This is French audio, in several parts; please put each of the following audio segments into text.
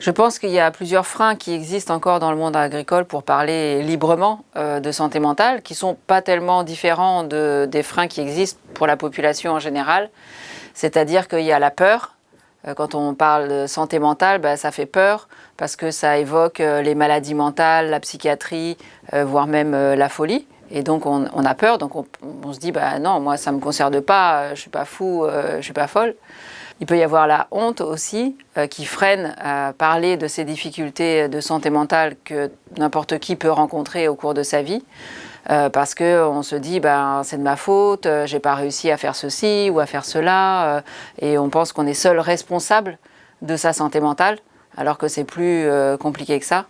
Je pense qu'il y a plusieurs freins qui existent encore dans le monde agricole pour parler librement de santé mentale, qui ne sont pas tellement différents des freins qui existent pour la population en général. C'est-à-dire qu'il y a la peur. Quand on parle de santé mentale, ça fait peur parce que ça évoque les maladies mentales, la psychiatrie, voire même la folie. Et donc on a peur, donc on se dit non, moi ça ne me concerne pas, je ne suis pas fou, je ne suis pas folle. Il peut y avoir la honte aussi qui freine à parler de ces difficultés de santé mentale que n'importe qui peut rencontrer au cours de sa vie. Parce qu'on se dit c'est de ma faute, j'ai pas réussi à faire ceci ou à faire cela, et on pense qu'on est seul responsable de sa santé mentale, alors que c'est plus compliqué que ça.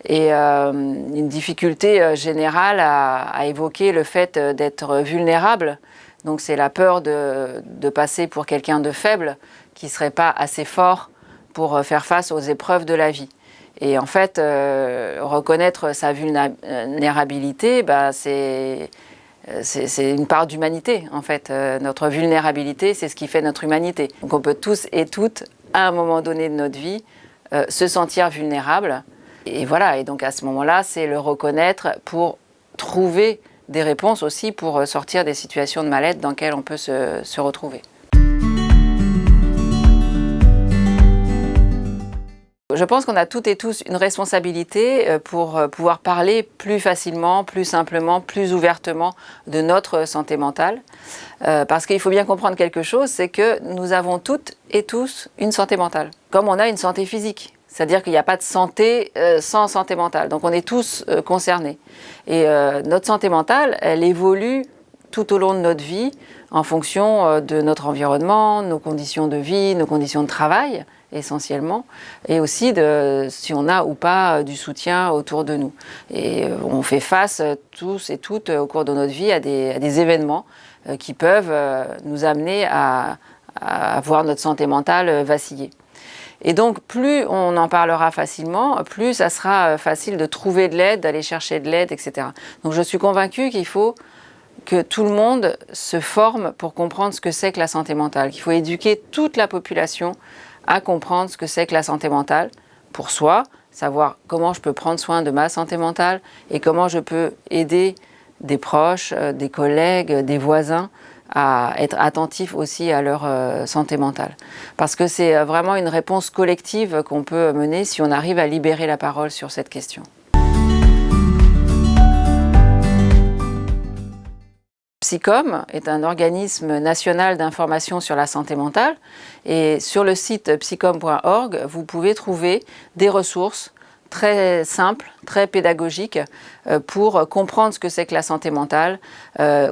Et une difficulté générale à évoquer le fait d'être vulnérable. Donc c'est la peur de passer pour quelqu'un de faible, qui ne serait pas assez fort pour faire face aux épreuves de la vie. Et en fait, reconnaître sa vulnérabilité, c'est une part d'humanité, en fait. Notre vulnérabilité, c'est ce qui fait notre humanité. Donc on peut tous et toutes, à un moment donné de notre vie, se sentir vulnérable. Et voilà, et donc à ce moment-là, c'est le reconnaître pour trouver des réponses aussi pour sortir des situations de mal-être dans lesquelles on peut se retrouver. Je pense qu'on a toutes et tous une responsabilité pour pouvoir parler plus facilement, plus simplement, plus ouvertement de notre santé mentale. Parce qu'il faut bien comprendre quelque chose, c'est que nous avons toutes et tous une santé mentale, comme on a une santé physique. C'est-à-dire qu'il n'y a pas de santé sans santé mentale. Donc on est tous concernés. Et notre santé mentale, elle évolue tout au long de notre vie en fonction de notre environnement, nos conditions de vie, nos conditions de travail essentiellement, et aussi de si on a ou pas du soutien autour de nous. Et on fait face tous et toutes au cours de notre vie à des événements qui peuvent nous amener à voir notre santé mentale vaciller. Et donc, plus on en parlera facilement, plus ça sera facile de trouver de l'aide, d'aller chercher de l'aide, etc. Donc, je suis convaincue qu'il faut que tout le monde se forme pour comprendre ce que c'est que la santé mentale, qu'il faut éduquer toute la population à comprendre ce que c'est que la santé mentale pour soi, savoir comment je peux prendre soin de ma santé mentale et comment je peux aider des proches, des collègues, des voisins à être attentifs aussi à leur santé mentale. Parce que c'est vraiment une réponse collective qu'on peut mener si on arrive à libérer la parole sur cette question. Psycom est un organisme national d'information sur la santé mentale et sur le site psycom.org, vous pouvez trouver des ressources très simple, très pédagogique pour comprendre ce que c'est que la santé mentale,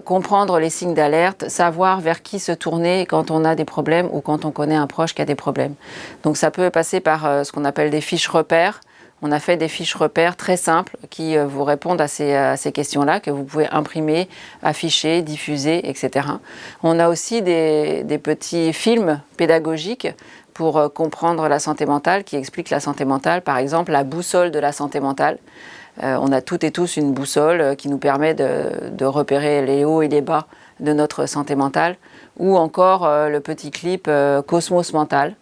comprendre les signes d'alerte, savoir vers qui se tourner quand on a des problèmes ou quand on connaît un proche qui a des problèmes. Donc ça peut passer par ce qu'on appelle des fiches repères. On a fait des fiches repères très simples qui vous répondent à ces questions-là, que vous pouvez imprimer, afficher, diffuser, etc. On a aussi des petits films pédagogiques pour comprendre la santé mentale, qui expliquent la santé mentale, par exemple la boussole de la santé mentale. On a toutes et tous une boussole qui nous permet de repérer les hauts et les bas de notre santé mentale, ou encore le petit clip Cosmos Mental,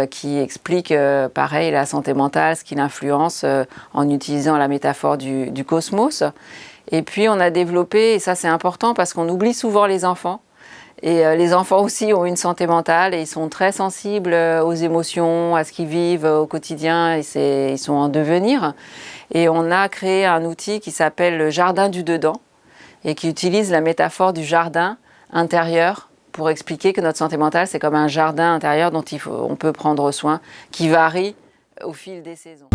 qui explique pareil la santé mentale, ce qui l'influence en utilisant la métaphore du cosmos. Et puis on a développé, et ça c'est important parce qu'on oublie souvent les enfants, et les enfants aussi ont une santé mentale et ils sont très sensibles aux émotions, à ce qu'ils vivent au quotidien, et ils sont en devenir. Et on a créé un outil qui s'appelle le jardin du dedans et qui utilise la métaphore du jardin intérieur pour expliquer que notre santé mentale, c'est comme un jardin intérieur dont on peut prendre soin, qui varie au fil des saisons.